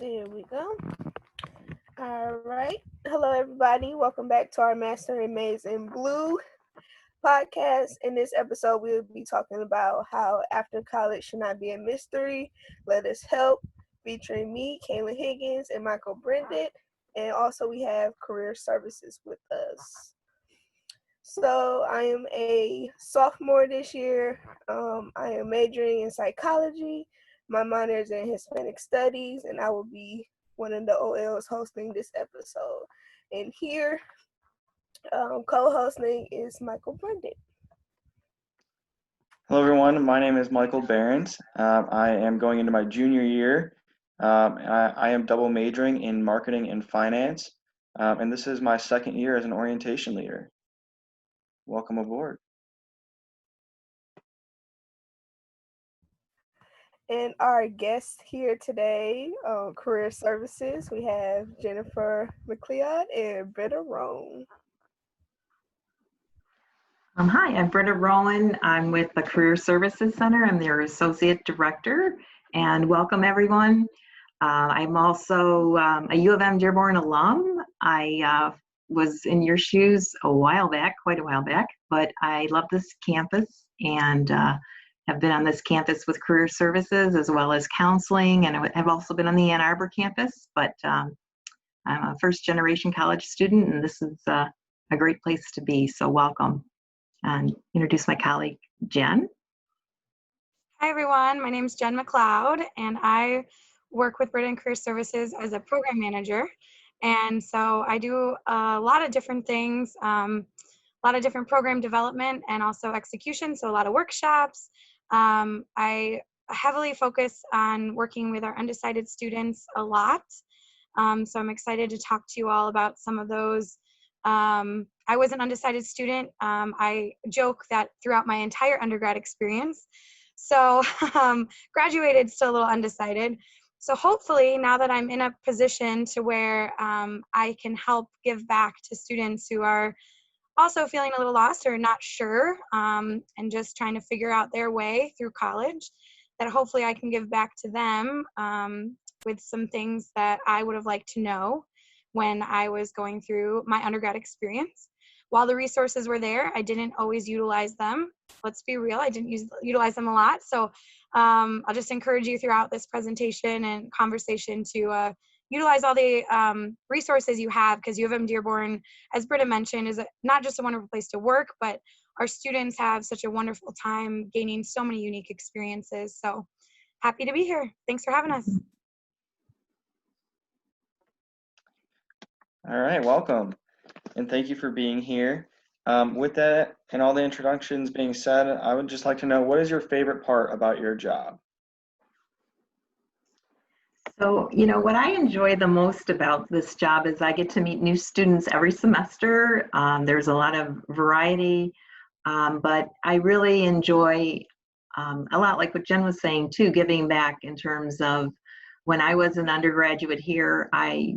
There we go. All right. Hello, everybody. Welcome back to our Mastering Maize in Blue podcast. In this episode, we'll be talking about how after college should not be a mystery. Let us help. Featuring me, Caylinn Higgins, and Michael Behrendt. And also, we have career services with us. So, I am a sophomore this year. I am majoring in psychology. My minor is in Hispanic studies, and I will be one of the OLs hosting this episode. And here, co-hosting is Michael Behrendt. Hello, everyone. My name is Michael Behrendt. I am going into my junior year. I am double majoring in marketing and finance, and this is my second year as an orientation leader. Welcome aboard. And our guests here today, career services, we have Jennifer Macleod and Britta Roan. Hi, I'm Britta Roan. I'm with the Career Services Center. I'm their Associate Director, and welcome everyone. I'm also a UM-Dearborn alum. I was in your shoes quite a while back, but I love this campus and have been on this campus with career services as well as counseling, and I have also been on the Ann Arbor campus, but I'm a first-generation college student, and this is a great place to be, so welcome. And introduce my colleague, Jen. Hi, everyone. My name is Jen Macleod, and I work with Britta in Career Services as a program manager. And so I do a lot of different things, a lot of different program development and also execution, so a lot of workshops. I heavily focus on working with our undecided students a lot. So I'm excited to talk to you all about some of those. I was an undecided student. I joke that throughout my entire undergrad experience. So graduated still a little undecided. So hopefully now that I'm in a position to where I can help give back to students who are also feeling a little lost or not sure and just trying to figure out their way through college, that hopefully I can give back to them with some things that I would have liked to know when I was going through my undergrad experience. While the resources were there, I didn't always utilize them. Let's be real, I didn't utilize them a lot. So I'll just encourage you throughout this presentation and conversation to utilize all the resources you have, because UM-Dearborn, as Britta mentioned, is not just a wonderful place to work, but our students have such a wonderful time gaining so many unique experiences. So happy to be here. Thanks for having us. All right, welcome, and thank you for being here. With that and all the introductions being said, I would just like to know, what is your favorite part about your job? So, what I enjoy the most about this job is I get to meet new students every semester. There's a lot of variety, but I really enjoy a lot, like what Jen was saying too, giving back in terms of when I was an undergraduate here, I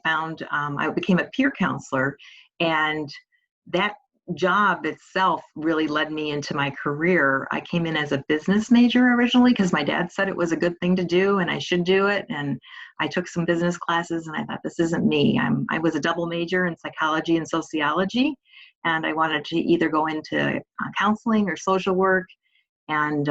found I became a peer counselor, and that job itself really led me into my career. I came in as a business major originally because my dad said it was a good thing to do and I should do it. And I took some business classes and I thought, this isn't me. I was a double major in psychology and sociology, and I wanted to either go into counseling or social work. And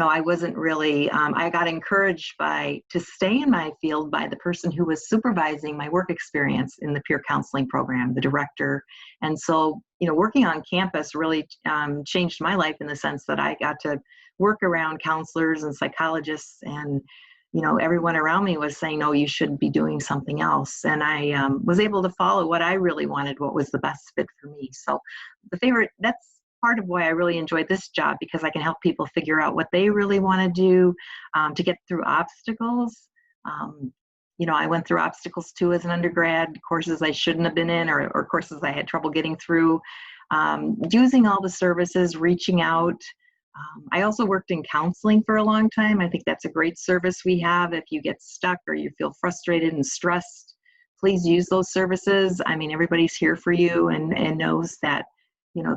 I wasn't really, I got encouraged to stay in my field by the person who was supervising my work experience in the peer counseling program, the director. And so, working on campus really changed my life in the sense that I got to work around counselors and psychologists, and, everyone around me was saying, no, you should be doing something else. And I was able to follow what I really wanted, what was the best fit for me. So that's part of why I really enjoyed this job, because I can help people figure out what they really want to do to get through obstacles. I went through obstacles too as an undergrad, courses I shouldn't have been in, or courses I had trouble getting through, using all the services, reaching out. I also worked in counseling for a long time. I think that's a great service we have. If you get stuck or you feel frustrated and stressed, please use those services. I mean, everybody's here for you and knows that,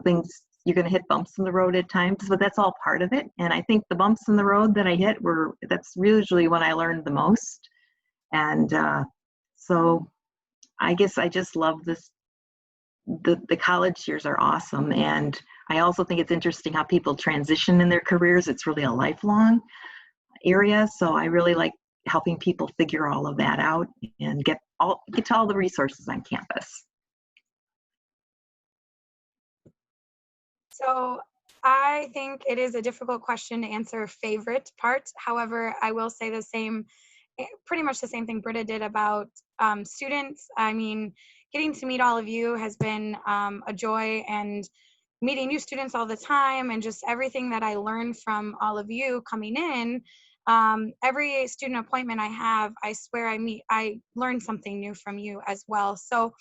things, you're going to hit bumps in the road at times, but that's all part of it. And I think the bumps in the road that I hit that's usually when I learned the most. And so I guess I just love this. The college years are awesome. And I also think it's interesting how people transition in their careers. It's really a lifelong area. So I really like helping people figure all of that out and get to all the resources on campus. So I think it is a difficult question to answer favorite part. However, I will say pretty much the same thing Britta did about students. I mean, getting to meet all of you has been a joy, and meeting new students all the time, and just everything that I learned from all of you coming in. Every student appointment I have, I swear I learn something new from you as well. So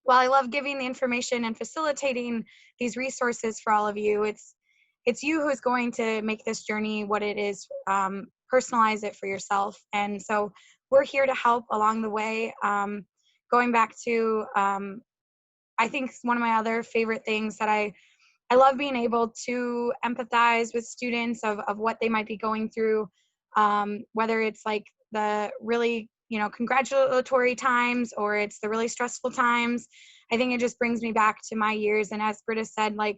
while I love giving the information and facilitating these resources for all of you, it's you who's going to make this journey what it is, personalize it for yourself. And so we're here to help along the way. Going back to, I think one of my other favorite things that I love being able to empathize with students of what they might be going through, whether it's like the really, congratulatory times or it's the really stressful times. I think it just brings me back to my years. And as Britta said, like,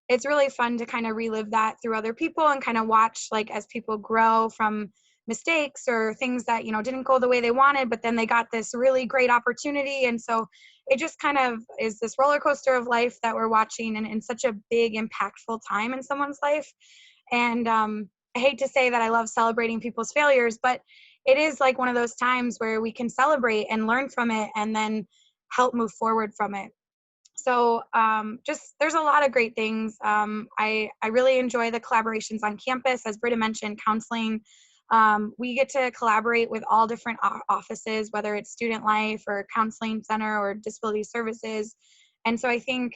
it's really fun to kind of relive that through other people and kind of watch, like, as people grow from mistakes or things that, didn't go the way they wanted, but then they got this really great opportunity. And so it just kind of is this roller coaster of life that we're watching, and in such a big, impactful time in someone's life. And I hate to say that I love celebrating people's failures, but it is like one of those times where we can celebrate and learn from it and then help move forward from it. So just there's a lot of great things. I really enjoy the collaborations on campus. As Britta mentioned, counseling. We get to collaborate with all different offices, whether it's student life or counseling center or disability services. And so I think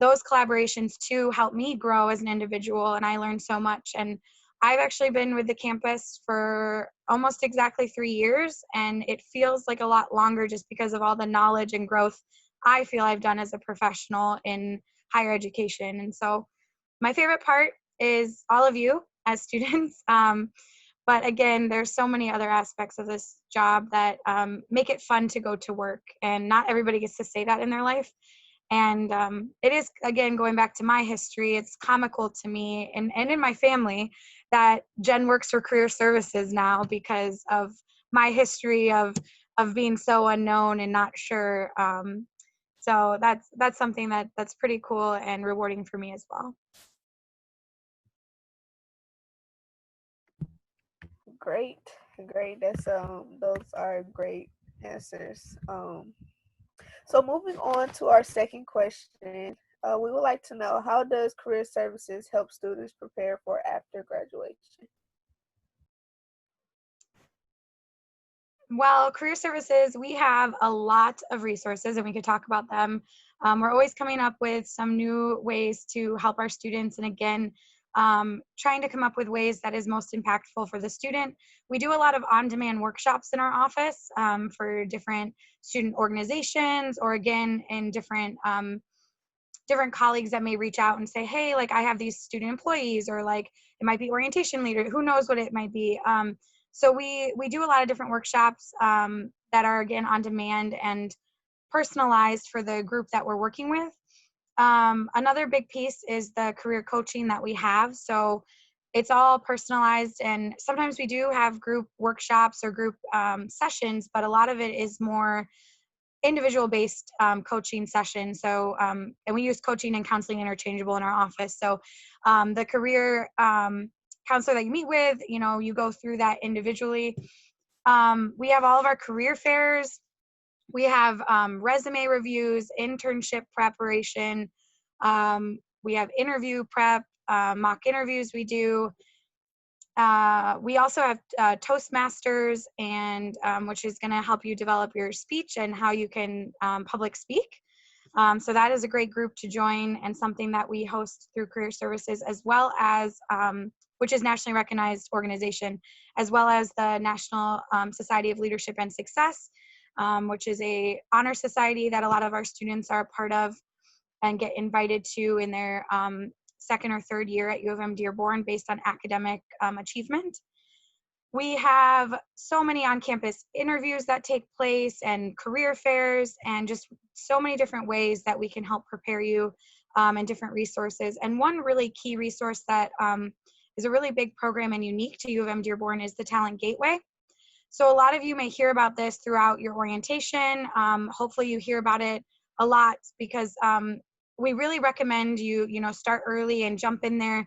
those collaborations too help me grow as an individual, and I learn so much. And I've actually been with the campus for almost exactly 3 years, and it feels like a lot longer just because of all the knowledge and growth I feel I've done as a professional in higher education. And so my favorite part is all of you as students. But again, there's so many other aspects of this job that make it fun to go to work, and not everybody gets to say that in their life. And it is, again, going back to my history, it's comical to me and in my family that Jen works for career services now because of my history of being so unknown and not sure. So that's something that's pretty cool and rewarding for me as well. Great. That's those are great answers. So moving on to our second question, we would like to know, how does career services help students prepare for after graduation? Well, career services, we have a lot of resources and we could talk about them. We're always coming up with some new ways to help our students. And again, trying to come up with ways that is most impactful for the student. We do a lot of on-demand workshops in our office for different student organizations, or again, in different colleagues that may reach out and say, hey, like, I have these student employees, or like it might be orientation leader, who knows what it might be. So we do a lot of different workshops that are, again, on demand and personalized for the group that we're working with. Another big piece is the career coaching that we have. So it's all personalized, and sometimes we do have group workshops or group sessions, but a lot of it is more individual based coaching sessions. So and we use coaching and counseling interchangeable in our office. So the career counselor that you meet with, you go through that individually. We have all of our career fairs. We have resume reviews, internship preparation. We have interview prep, mock interviews we do. We also have Toastmasters, and which is going to help you develop your speech and how you can public speak. So that is a great group to join, and something that we host through Career Services, as well as, which is nationally recognized organization, as well as the National Society of Leadership and Success, which is a honor society that a lot of our students are a part of and get invited to in their second or third year at UM-Dearborn based on academic achievement. we have so many on-campus interviews that take place and career fairs and just so many different ways that we can help prepare you and different resources. And one really key resource that is a really big program and unique to U of M-Dearborn is the Talent Gateway. So a lot of you may hear about this throughout your orientation. Hopefully you hear about it a lot because we really recommend you start early and jump in there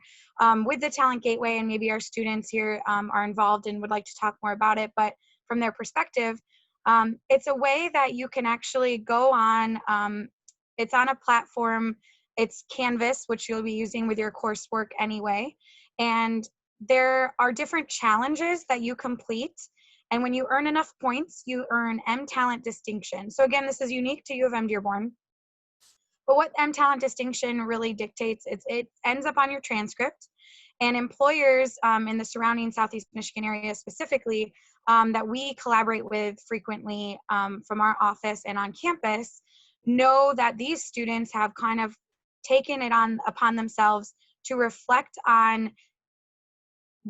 with the Talent Gateway, and maybe our students here are involved and would like to talk more about it, but from their perspective, it's a way that you can actually go on, it's on a platform, it's Canvas, which you'll be using with your coursework anyway, and there are different challenges that you complete, and when you earn enough points, you earn M-Talent distinction. So again, this is unique to U of M-Dearborn. But what M-Talent distinction really dictates, it ends up on your transcript, and employers in the surrounding Southeast Michigan area specifically that we collaborate with frequently from our office and on campus know that these students have kind of taken it upon themselves to reflect on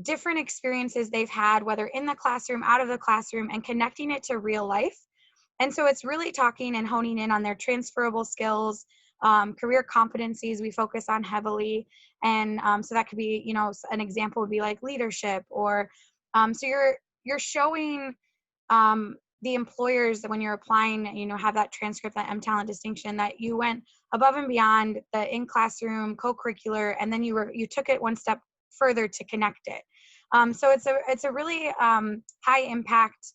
different experiences they've had, whether in the classroom, out of the classroom, and connecting it to real life. And so it's really talking and honing in on their transferable skills, career competencies we focus on heavily. And so that could be, an example would be like leadership, or so you're showing the employers that when you're applying, have that transcript, that M-Talent distinction, that you went above and beyond the in-classroom co-curricular, and then you took it one step further to connect it. So it's a really high impact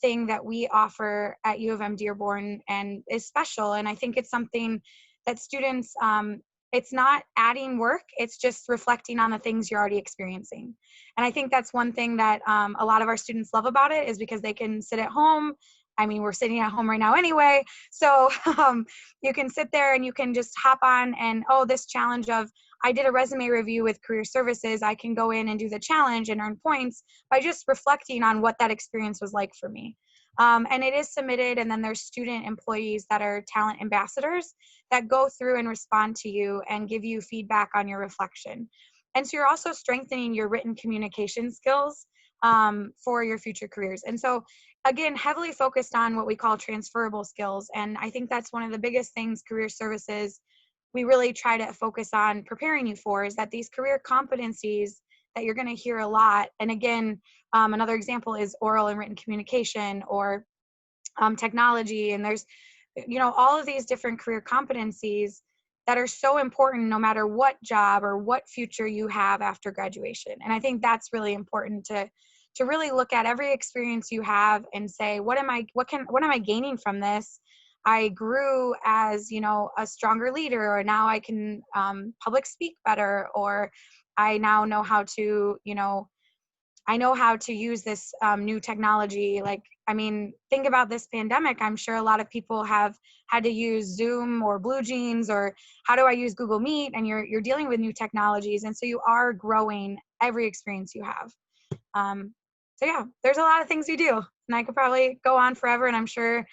thing that we offer at U of M-Dearborn, and is special. And I think it's something that students, it's not adding work, it's just reflecting on the things you're already experiencing. And I think that's one thing that a lot of our students love about it, is because they can sit at home. I mean, we're sitting at home right now anyway. So you can sit there and you can just hop on and, this challenge of, I did a resume review with Career Services, I can go in and do the challenge and earn points by just reflecting on what that experience was like for me. And it is submitted, and then there's student employees that are talent ambassadors that go through and respond to you and give you feedback on your reflection. And so you're also strengthening your written communication skills for your future careers. And so again, heavily focused on what we call transferable skills. And I think that's one of the biggest things Career Services we really try to focus on preparing you for, is that these career competencies that you're going to hear a lot. And again, another example is oral and written communication, or technology. And there's, all of these different career competencies that are so important no matter what job or what future you have after graduation. And I think that's really important to really look at every experience you have and say, what am I gaining from this? I grew as, a stronger leader, or now I can public speak better, or I now know how to, I know how to use this new technology. Like, I mean, think about this pandemic. I'm sure a lot of people have had to use Zoom or Blue Jeans, or how do I use Google Meet? And you're dealing with new technologies. And so you are growing every experience you have. So yeah, there's a lot of things we do, and I could probably go on forever, and I'm sure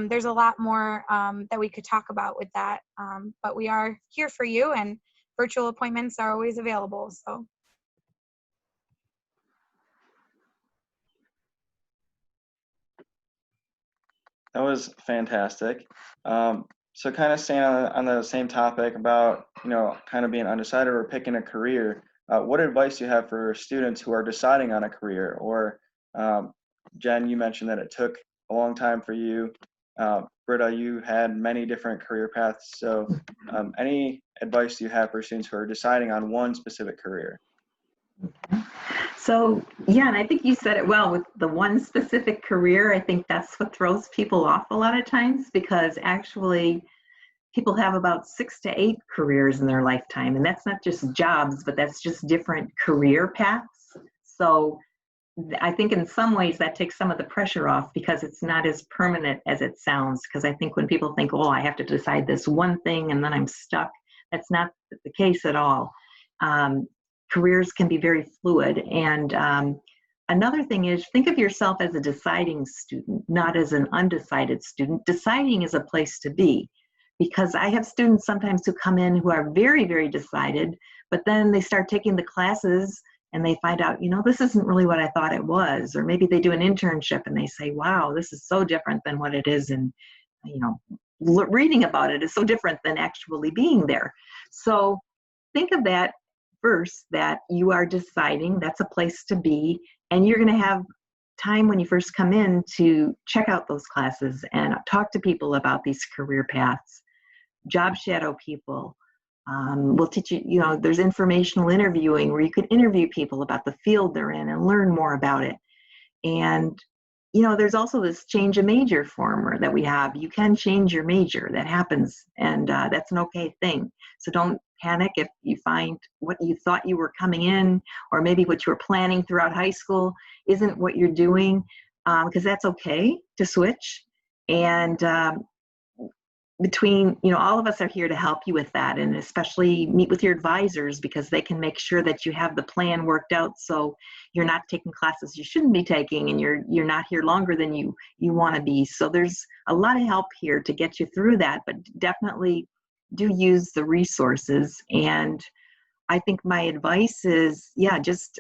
there's a lot more that we could talk about with that, but we are here for you, and virtual appointments are always available. So. That was fantastic. So kind of staying on the same topic about, kind of being undecided or picking a career, what advice do you have for students who are deciding on a career? Or Jen, you mentioned that it took a long time for you. Britta, you had many different career paths. So any advice do you have for students who are deciding on one specific career? So, yeah, and I think you said it well with the one specific career. I think that's what throws people off a lot of times, because actually people have about 6 to 8 careers in their lifetime. And that's not just jobs, but that's just different career paths. So I think in some ways that takes some of the pressure off, because it's not as permanent as it sounds. Because I think when people think, I have to decide this one thing and then I'm stuck, that's not the case at all. Careers can be very fluid. And another thing is, think of yourself as a deciding student, not as an undecided student. Deciding is a place to be, because I have students sometimes who come in who are very, very decided, but then they start taking the classes and they find out, this isn't really what I thought it was. Or maybe they do an internship and they say, wow, this is so different than what it is. And, reading about it is so different than actually being there. So think of that first, that you are deciding that's a place to be, and you're going to have time when you first come in to check out those classes and talk to people about these career paths, job shadow people. We'll teach you, there's informational interviewing where you can interview people about the field they're in and learn more about it. And, there's also this change a major form that we have. You can change your major. That happens, and that's an okay thing. So don't panic if you find what you thought you were coming in, or maybe what you were planning throughout high school isn't what you're doing, because that's okay to switch. And between, all of us are here to help you with that, and especially meet with your advisors, because they can make sure that you have the plan worked out so you're not taking classes you shouldn't be taking, and you're not here longer than you want to be. So there's a lot of help here to get you through that, but definitely do use the resources. And I think my advice is, just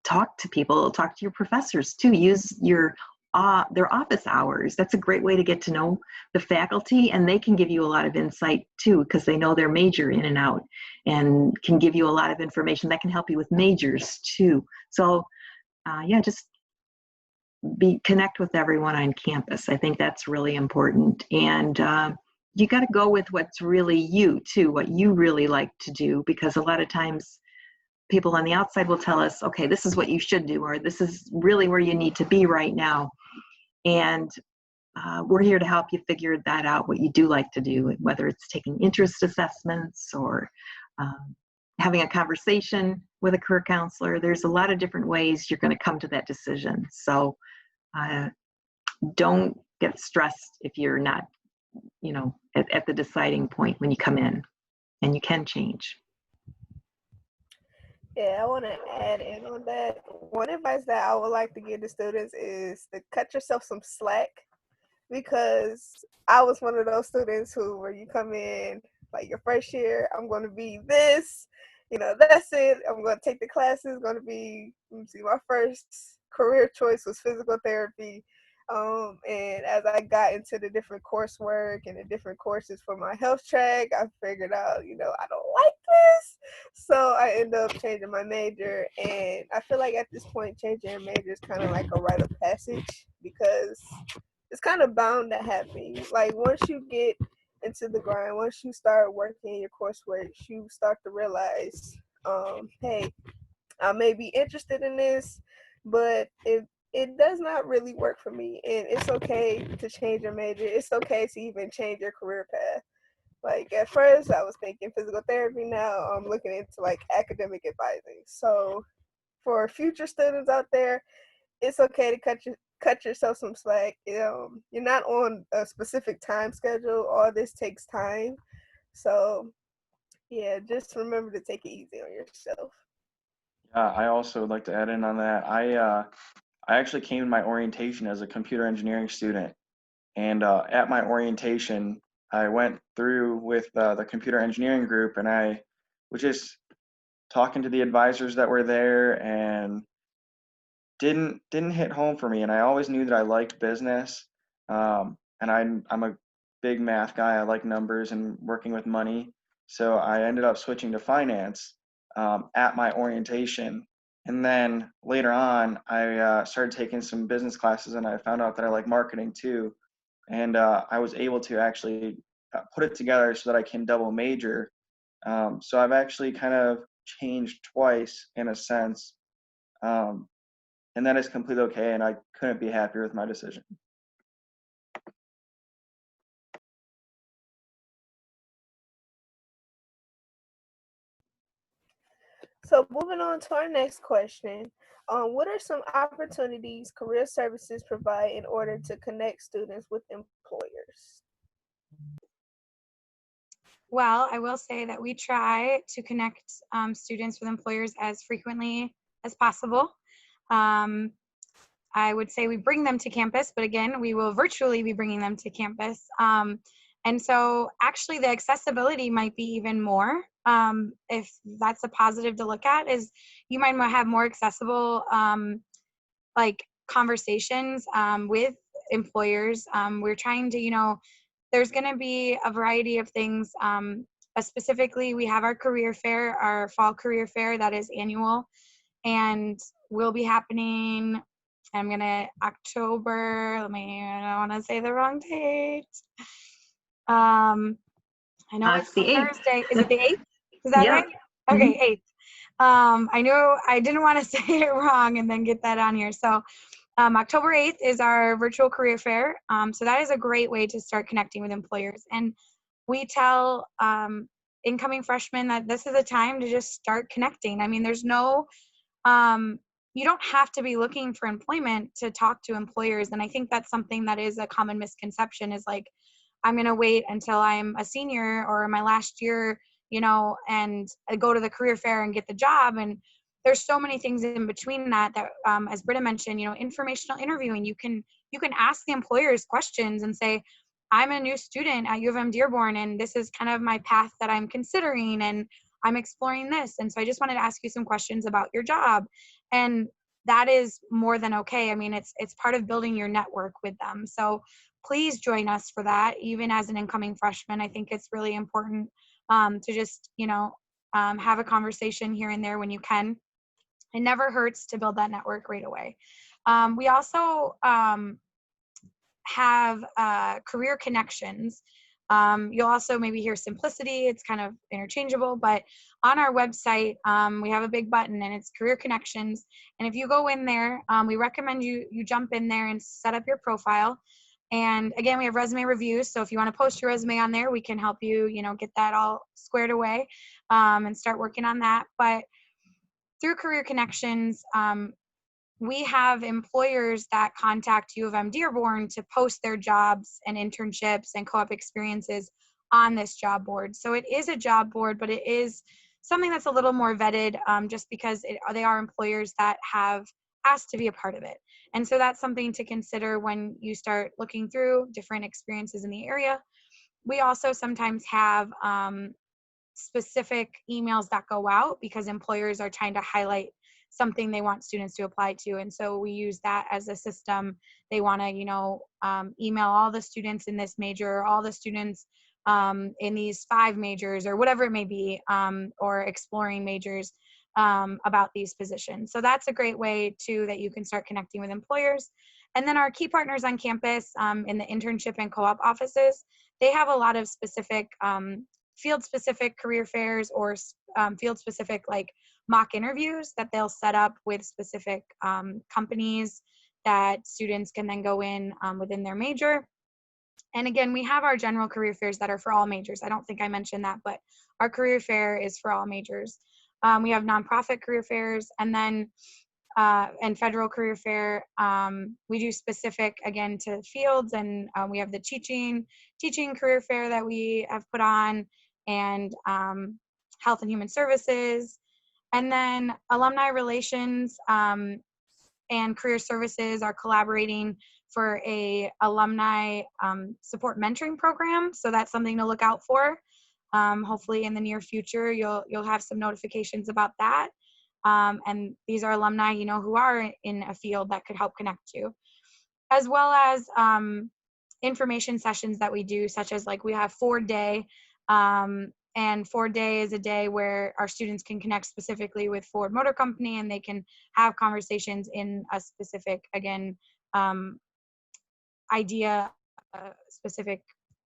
talk to people, talk to your professors too. Use their office hours. That's a great way to get to know the faculty, and they can give you a lot of insight too, because they know their major in and out, and can give you a lot of information that can help you with majors too. So just connect with everyone on campus. I think that's really important. And you got to go with what's really you too, what you really like to do, because a lot of times people on the outside will tell us, okay, this is what you should do, or this is really where you need to be right now. And we're here to help you figure that out, what you do like to do, whether it's taking interest assessments or having a conversation with a career counselor. There's a lot of different ways you're going to come to that decision. So don't get stressed if you're not, at the deciding point when you come in, and you can change. Yeah, I want to add in on that. One advice that I would like to give to students is to cut yourself some slack, because I was one of those students where you come in, like your first year, I'm going to be this, that's it. I'm going to take the classes, going to be, my first career choice was physical therapy. And as I got into the different coursework and the different courses for my health track, I figured out, I don't like this. So I ended up changing my major. And I feel like at this point, changing your major is kind of like a rite of passage, because it's kind of bound to happen. Like once you get into the grind, once you start working your coursework, you start to realize, hey, I may be interested in this, but it does not really work for me. And it's okay to change your major. It's okay to even change your career path. Like at first I was thinking physical therapy. Now I'm looking into like academic advising. So for future students out there, it's okay to cut yourself some slack. You're not on a specific time schedule. All this takes time. So yeah, just remember to take it easy on yourself. I also would like to add in on that. I actually came to my orientation as a computer engineering student, and at my orientation, I went through with the computer engineering group, and I was just talking to the advisors that were there, and didn't hit home for me. And I always knew that I liked business, and I'm a big math guy. I like numbers and working with money, so I ended up switching to finance at my orientation. And then later on, I started taking some business classes, and I found out that I like marketing too. And I was able to actually put it together so that I can double major. So I've actually kind of changed twice in a sense. And that is completely okay, and I couldn't be happier with my decision. So moving on to our next question. What are some opportunities career services provide in order to connect students with employers? Well, I will say that we try to connect students with employers as frequently as possible. I would say we bring them to campus, but again, we will virtually be bringing them to campus. And so actually the accessibility might be even more, if that's a positive to look at, is you might have more accessible like conversations with employers. We're trying to, there's going to be a variety of things. Specifically, we have our career fair, our fall career fair that is annual, and will be happening. I'm gonna October. I don't want to say the wrong date. I know it's the 8th. Thursday. Is it the 8th? Is that Yep. right? Okay, 8th. I knew I didn't want to say it wrong and then get that on here. So October 8th is our virtual career fair. So that is a great way to start connecting with employers. And we tell incoming freshmen that this is a time to just start connecting. I mean, there's no, you don't have to be looking for employment to talk to employers. And I think that's something that is a common misconception, is like, I'm going to wait until I'm a senior or my last year, and I go to the career fair and get the job. And there's so many things in between that, as Britta mentioned, informational interviewing, you can ask the employers questions and say, I'm a new student at UM-Dearborn, and this is kind of my path that I'm considering, and I'm exploring this. And so I just wanted to ask you some questions about your job. And that is more than okay. I mean, it's part of building your network with them. So please join us for that. Even as an incoming freshman, I think it's really important to just, have a conversation here and there when you can. It never hurts to build that network right away. We also have career connections. You'll also maybe hear simplicity. It's kind of interchangeable, but on our website, we have a big button and it's career connections. And if you go in there, we recommend you jump in there and set up your profile. And again, we have resume reviews. So if you want to post your resume on there, we can help you, get that all squared away and start working on that. But through career connections, we have employers that contact U of M-Dearborn to post their jobs and internships and co-op experiences on this job board. So it is a job board, but it is something that's a little more vetted, just because they are employers that have asked to be a part of it. And so that's something to consider when you start looking through different experiences in the area. We also sometimes have specific emails that go out because employers are trying to highlight something they want students to apply to. And so we use that as a system. They want to, email all the students in this major, all the students in these 5 majors or whatever it may be, or exploring majors about these positions. So that's a great way too that you can start connecting with employers. And then our key partners on campus in the internship and co-op offices, they have a lot of specific field-specific career fairs or field-specific like mock interviews that they'll set up with specific companies that students can then go in within their major. And again, we have our general career fairs that are for all majors. I don't think I mentioned that, but our career fair is for all majors. We have nonprofit career fairs, and then and federal career fair. We do specific, again, to fields, and we have the teaching career fair that we have put on, and health and human services. And then alumni relations and career services are collaborating for a alumni support mentoring program. So that's something to look out for. Hopefully in the near future, you'll have some notifications about that. And these are alumni, who are in a field that could help connect you, as well as information sessions that we do, such as like we have 4-day, and 4-day is a day where our students can connect specifically with Ford Motor Company, and they can have conversations in a specific, again, idea, specific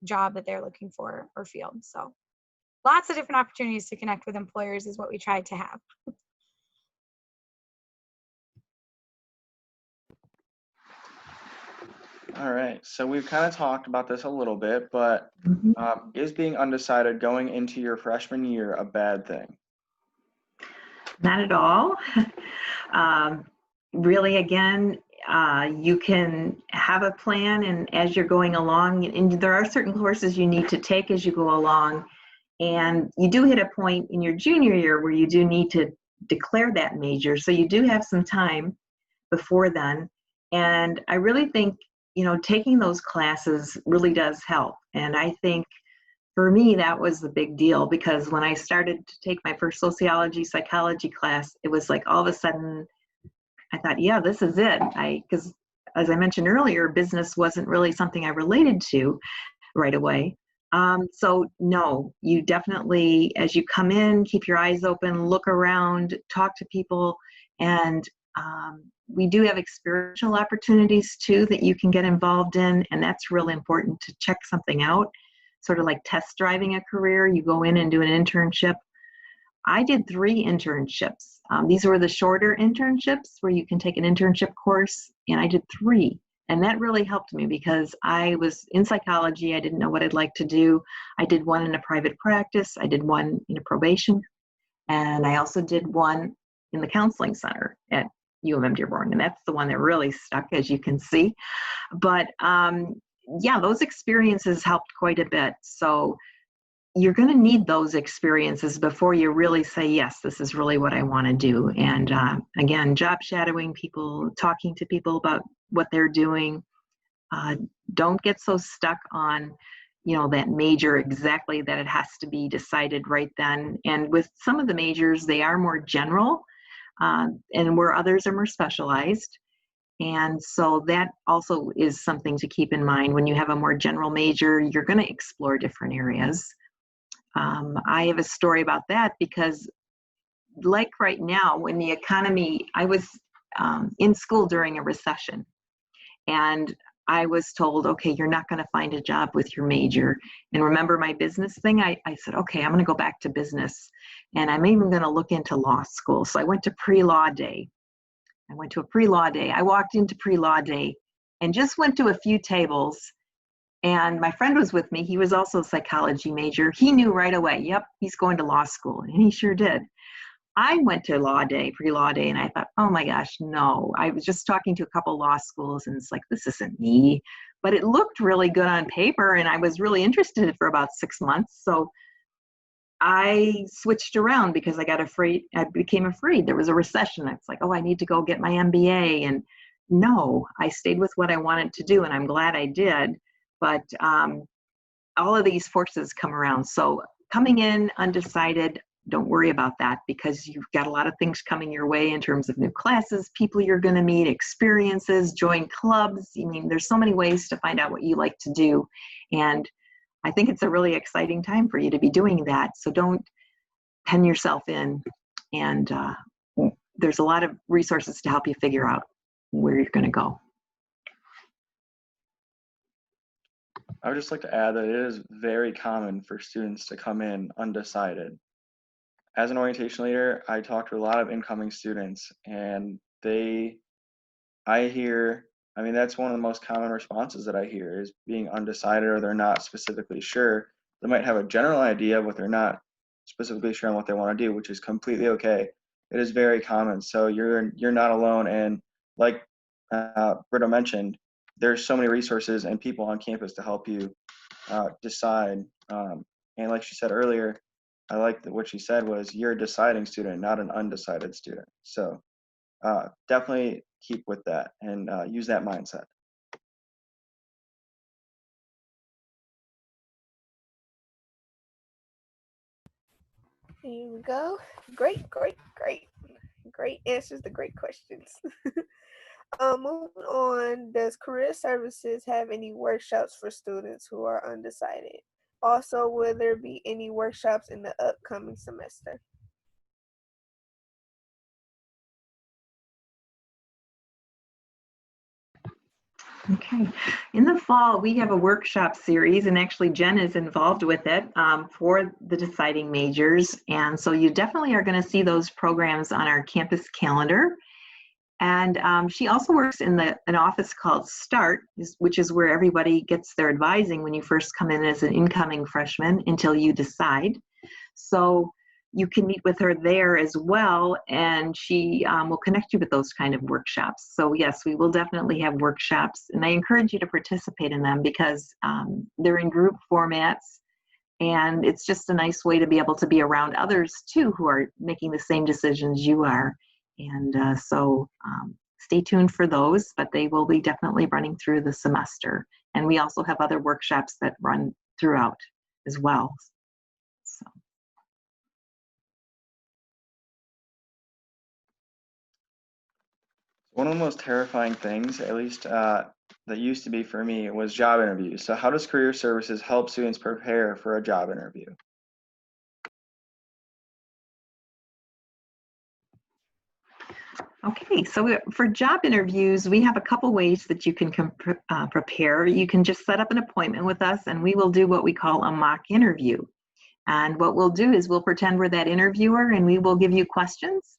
job that they're looking for or field. So lots of different opportunities to connect with employers is what we try to have. All right, so we've kind of talked about this a little bit, but is being undecided going into your freshman year a bad thing? Not at all. Really, again, you can have a plan, and as you're going along, and there are certain courses you need to take as you go along, and you do hit a point in your junior year where you do need to declare that major, so you do have some time before then. And I really think taking those classes really does help. And I think for me, that was the big deal, because when I started to take my first sociology, psychology class, it was like all of a sudden I thought, yeah, this is it. Because as I mentioned earlier, business wasn't really something I related to right away. So no, you definitely, as you come in, keep your eyes open, look around, talk to people, and we do have experiential opportunities too that you can get involved in, and that's really important to check something out, sort of like test driving a career. You go in and do an internship. I did 3 internships. These were the shorter internships where you can take an internship course, and I did 3. And that really helped me because I was in psychology. I didn't know what I'd like to do. I did one in a private practice. I did one in a probation. And I also did one in the counseling center at UM-Dearborn. And that's the one that really stuck, as you can see. But yeah, those experiences helped quite a bit. So you're going to need those experiences before you really say, yes, this is really what I want to do. And again, job shadowing people, talking to people about what they're doing. Don't get so stuck on, that major exactly, that it has to be decided right then. And with some of the majors, they are more general, and where others are more specialized. And so that also is something to keep in mind. When you have a more general major, you're going to explore different areas. I have a story about that because, like right now, when the economy, I was in school during a recession, and I was told, okay, you're not going to find a job with your major. And remember my business thing? I said, okay, I'm going to go back to business, and I'm even going to look into law school. So I went to pre-law day. I went to a pre-law day. I walked into pre-law day and just went to a few tables. And my friend was with me. He was also a psychology major. He knew right away, yep, he's going to law school. And he sure did. I went to law day, pre-law day, and I thought, oh my gosh, no. I was just talking to a couple law schools, and it's like, this isn't me. But it looked really good on paper, and I was really interested for about 6 months. So I switched around because I got afraid. I became afraid. There was a recession. It's like, oh, I need to go get my MBA. And no, I stayed with what I wanted to do, and I'm glad I did. But all of these forces come around. So coming in undecided, don't worry about that, because you've got a lot of things coming your way in terms of new classes, people you're going to meet, experiences, join clubs. I mean, there's so many ways to find out what you like to do. And I think it's a really exciting time for you to be doing that. So don't pen yourself in. And there's a lot of resources to help you figure out where you're going to go. I would just like to add that it is very common for students to come in undecided. As an orientation leader, I talk to a lot of incoming students, and that's one of the most common responses that I hear is being undecided, or they're not specifically sure. They might have a general idea, but they're not specifically sure on what they want to do, which is completely okay. It is very common. So you're not alone. And like Britta mentioned, there's so many resources and people on campus to help you decide. And like she said earlier, I like that what she said was, you're a deciding student, not an undecided student. So definitely keep with that and use that mindset. Here we go. Great answers to great questions. Moving on, does Career Services have any workshops for students who are undecided? Also, will there be any workshops in the upcoming semester? Okay. In the fall, we have a workshop series, and actually Jen is involved with it for the deciding majors. And so you definitely are going to see those programs on our campus calendar. And she also works in an office called START, which is where everybody gets their advising when you first come in as an incoming freshman until you decide. So you can meet with her there as well, and she will connect you with those kind of workshops. So yes, we will definitely have workshops, and I encourage you to participate in them because they're in group formats, and it's just a nice way to be able to be around others too who are making the same decisions you are. And so stay tuned for those, but they will be definitely running through the semester. And we also have other workshops that run throughout as well. So. One of the most terrifying things, at least that used to be for me, was job interviews. So how does Career Services help students prepare for a job interview? Okay, so for job interviews, we have a couple ways that you can prepare. You can just set up an appointment with us and we will do what we call a mock interview. And what we'll do is we'll pretend we're that interviewer and we will give you questions,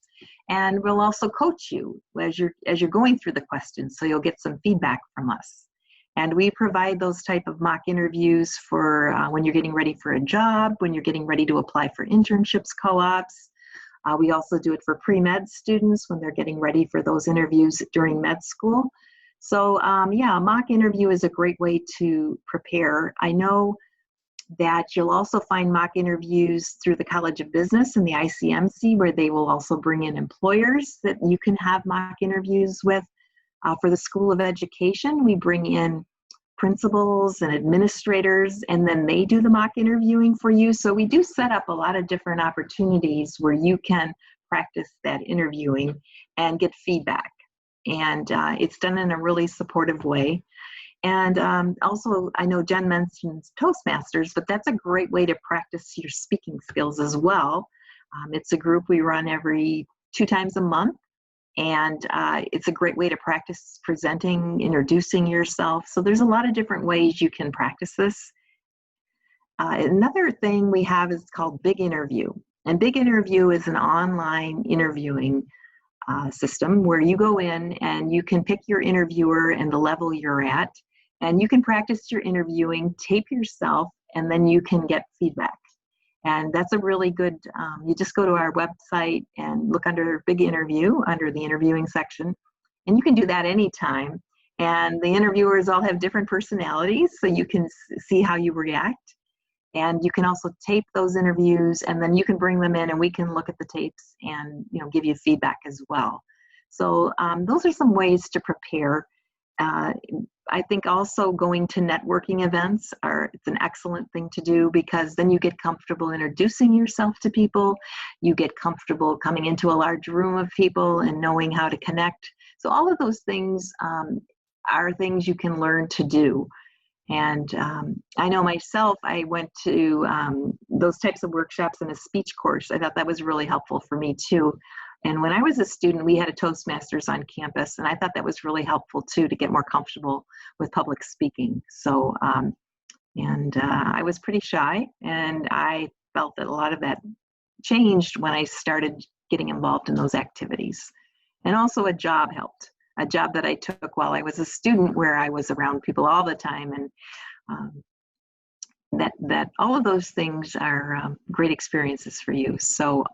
and we'll also coach you as you're going through the questions, so you'll get some feedback from us. And we provide those type of mock interviews for when you're getting ready for a job, when you're getting ready to apply for internships, co-ops. We also do it for pre-med students when they're getting ready for those interviews during med school. So yeah, a mock interview is a great way to prepare. I know that you'll also find mock interviews through the College of Business and the ICMC, where they will also bring in employers that you can have mock interviews with. For the School of Education, we bring in principals and administrators, and then they do the mock interviewing for you. So we do set up a lot of different opportunities where you can practice that interviewing and get feedback. And it's done in a really supportive way. And also, I know Jen mentions Toastmasters, but that's a great way to practice your speaking skills as well. It's a group we run every 2 times a month. And it's a great way to practice presenting, introducing yourself. So there's a lot of different ways you can practice this. Another thing we have is called Big Interview. And Big Interview is an online interviewing system where you go in and you can pick your interviewer and the level you're at. And you can practice your interviewing, tape yourself, and then you can get feedback. And that's a really good, you just go to our website and look under Big Interview, under the interviewing section, and you can do that anytime. And the interviewers all have different personalities, so you can see how you react. And you can also tape those interviews, and then you can bring them in and we can look at the tapes and give you feedback as well. So those are some ways to prepare. I think also going to networking events it's an excellent thing to do, because then you get comfortable introducing yourself to people. You get comfortable coming into a large room of people and knowing how to connect. So all of those things are things you can learn to do. And I know myself, I went to those types of workshops in a speech course. I thought that was really helpful for me too. And when I was a student, we had a Toastmasters on campus, and I thought that was really helpful too, to get more comfortable with public speaking. So, I was pretty shy, and I felt that a lot of that changed when I started getting involved in those activities. And also a job helped, a job that I took while I was a student, where I was around people all the time. And that all of those things are great experiences for you. So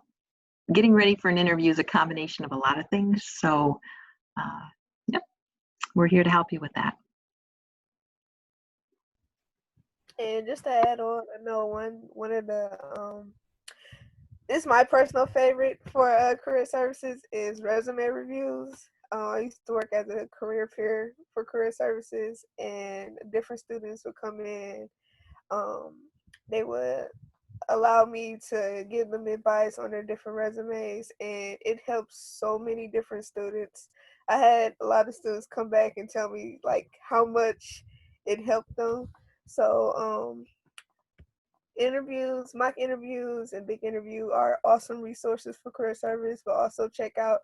getting ready for an interview is a combination of a lot of things. So, yep, we're here to help you with that. And just to add on, I know one of the this is my personal favorite for career services is resume reviews. I used to work as a career peer for career services, and different students would come in. They would allow me to give them advice on their different resumes, and it helps so many different students. I had a lot of students come back and tell me like how much it helped them. So interviews, mock interviews, and Big Interview are awesome resources for career service, but also check out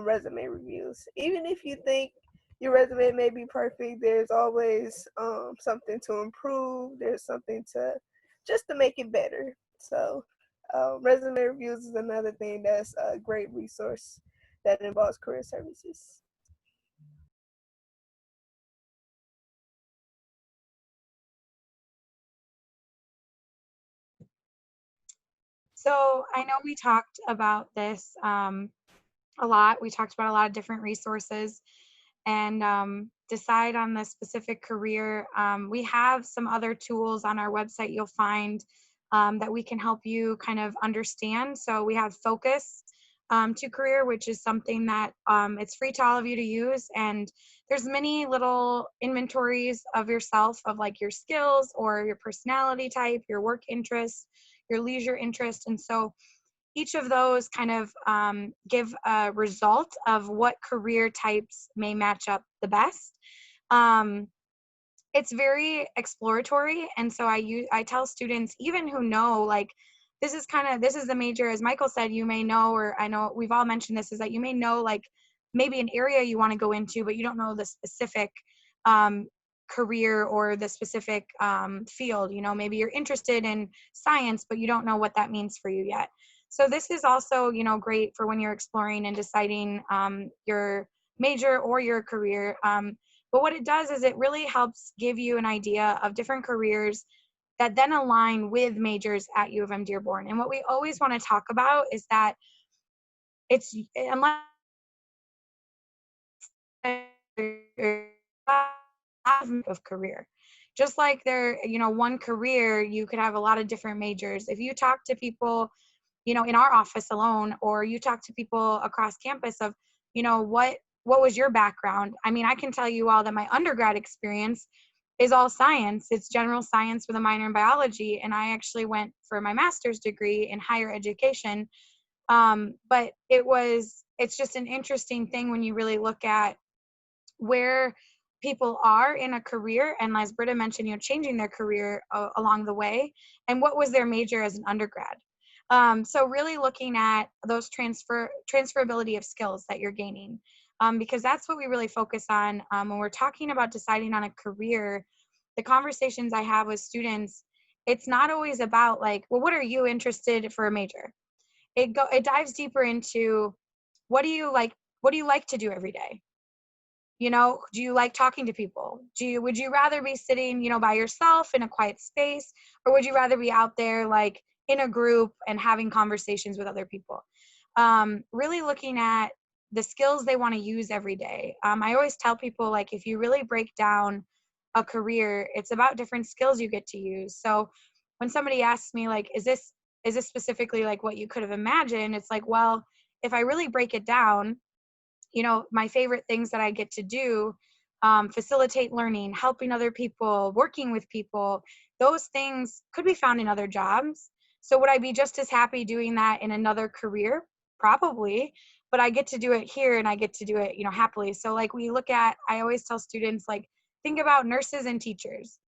resume reviews. Even if you think your resume may be perfect, there's always something to improve. There's something to just to make it better. So resume reviews is another thing that's a great resource that involves career services. So I know we talked about this a lot. We talked about a lot of different resources and decide on the specific career. We have some other tools on our website you'll find that we can help you kind of understand. So we have Focus, to career, which is something that it's free to all of you to use. And there's many little inventories of yourself, of like your skills or your personality type, your work interests, your leisure interest. And so each of those kind of give a result of what career types may match up the best. It's very exploratory, and so I tell students, even who know, like, this is the major, as Michael said, you may know, or I know we've all mentioned this, is that you may know like maybe an area you want to go into, but you don't know the specific career or the specific field. You know, maybe you're interested in science, but you don't know what that means for you yet. So this is also, you know, great for when you're exploring and deciding your major or your career. But what it does is it really helps give you an idea of different careers that then align with majors at U of M-Dearborn. And what we always want to talk about is that it's, unless of career, just like there, you know, one career, you could have a lot of different majors. If you talk to people, you know, in our office alone, or you talk to people across campus of, you know, what was your background? I mean, I can tell you all that my undergrad experience is all science. It's general science with a minor in biology. And I actually went for my master's degree in higher education. But it's just an interesting thing when you really look at where people are in a career, and as Britta mentioned, you know, changing their career along the way, and what was their major as an undergrad. So really looking at those transferability of skills that you're gaining, because that's what we really focus on when we're talking about deciding on a career. The conversations I have with students, it's not always about like, well, what are you interested for a major? It dives deeper into what do you like to do every day? You know, do you like talking to people? Would you rather be sitting, you know, by yourself in a quiet space, or would you rather be out there like in a group and having conversations with other people? Really looking at the skills they want to use every day. I always tell people, like, if you really break down a career, it's about different skills you get to use. So when somebody asks me like, is this specifically like what you could have imagined? It's like, well, if I really break it down, you know, my favorite things that I get to do, facilitate learning, helping other people, working with people, those things could be found in other jobs. So would I be just as happy doing that in another career? Probably, but I get to do it here, and I get to do it, you know, happily. So like I always tell students, like, think about nurses and teachers.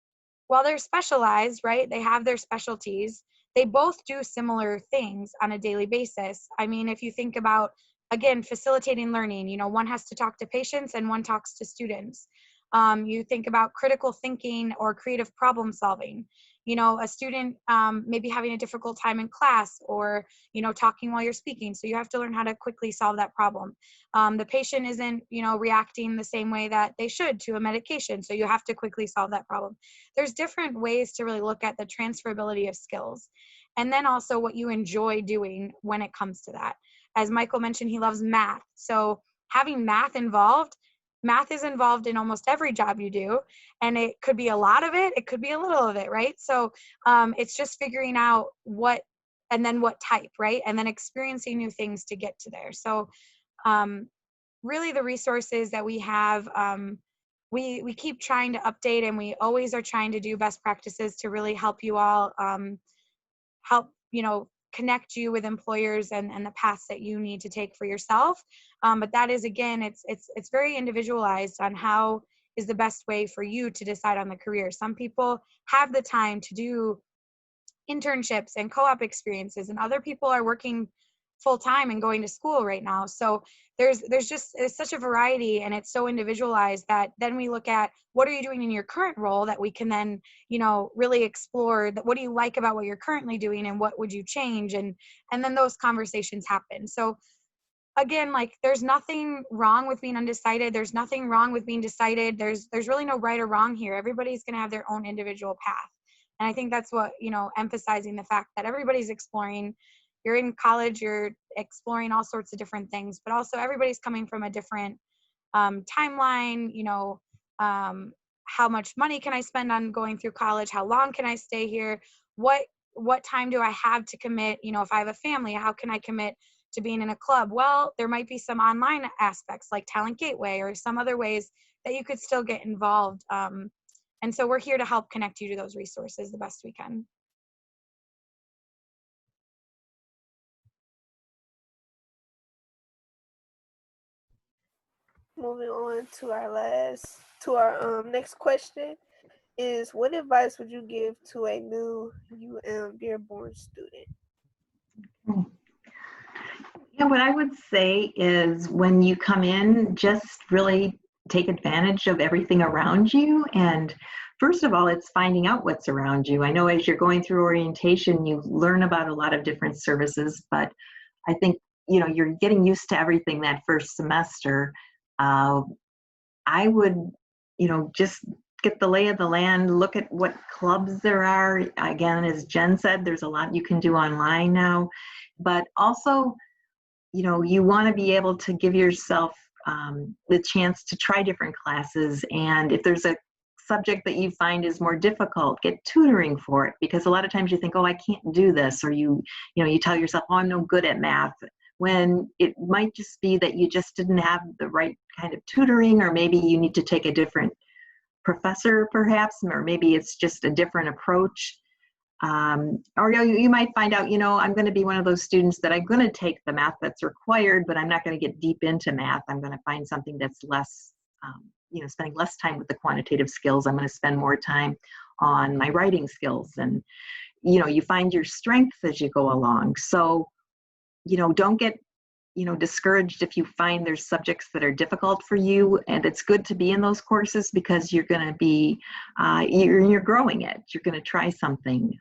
While they're specialized, right, they have their specialties, they both do similar things on a daily basis. I mean, if you think about, again, facilitating learning, you know, one has to talk to patients and one talks to students. You think about critical thinking or creative problem solving. You know, a student maybe having a difficult time in class, or, you know, talking while you're speaking. So you have to learn how to quickly solve that problem. The patient isn't, you know, reacting the same way that they should to a medication. So you have to quickly solve that problem. There's different ways to really look at the transferability of skills. And then also what you enjoy doing when it comes to that. As Michael mentioned, he loves math. So having math is involved in almost every job you do. And it could be a lot of it, it could be a little of it, right? So it's just figuring out what, and then what type, right? And then experiencing new things to get to there. So really the resources that we have, we keep trying to update, and we always are trying to do best practices to really help you all, help, you know, connect you with employers and the paths that you need to take for yourself. But that is, again, it's very individualized on how is the best way for you to decide on the career. Some people have the time to do internships and co-op experiences, and other people are working full-time and going to school right now. So there's such a variety, and it's so individualized that then we look at what are you doing in your current role that we can then, you know, really explore that. What do you like about what you're currently doing, and what would you change? And then those conversations happen. So again, like, there's nothing wrong with being undecided. There's nothing wrong with being decided. There's really no right or wrong here. Everybody's going to have their own individual path. And I think that's what, you know, emphasizing the fact that everybody's exploring. You're in college, you're exploring all sorts of different things, but also everybody's coming from a different timeline, you know, how much money can I spend on going through college? How long can I stay here? What time do I have to commit? You know, if I have a family, how can I commit to being in a club? Well, there might be some online aspects like Talent Gateway or some other ways that you could still get involved. And so we're here to help connect you to those resources the best we can. Moving on to our next question is, what advice would you give to a new UM-Dearborn student? Yeah, what I would say is when you come in, just really take advantage of everything around you. And first of all, it's finding out what's around you. I know as you're going through orientation, you learn about a lot of different services, but I think, you're getting used to everything that first semester. I would, just get the lay of the land, look at what clubs there are. Again, as Jen said, there's a lot you can do online now, but also, you want to be able to give yourself the chance to try different classes. And if there's a subject that you find is more difficult, get tutoring for it, because a lot of times you think, oh, I can't do this, or you tell yourself, oh, I'm no good at math, when it might just be that you just didn't have the right kind of tutoring, or maybe you need to take a different professor perhaps, or maybe it's just a different approach. Or you might find out, I'm going to be one of those students that I'm going to take the math that's required, but I'm not going to get deep into math. I'm going to find something that's less, spending less time with the quantitative skills. I'm going to spend more time on my writing skills. And, you find your strengths as you go along. So, don't get, discouraged if you find there's subjects that are difficult for you. And it's good to be in those courses because you're going to be, you're growing it. You're going to try something.